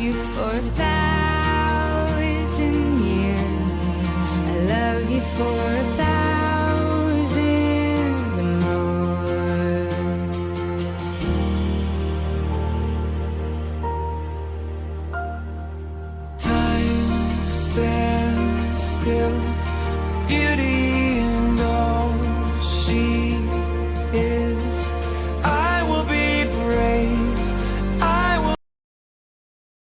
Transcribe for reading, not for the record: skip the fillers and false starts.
you for 1,000 years. I love you for 1,000 more. Time stands still, beauty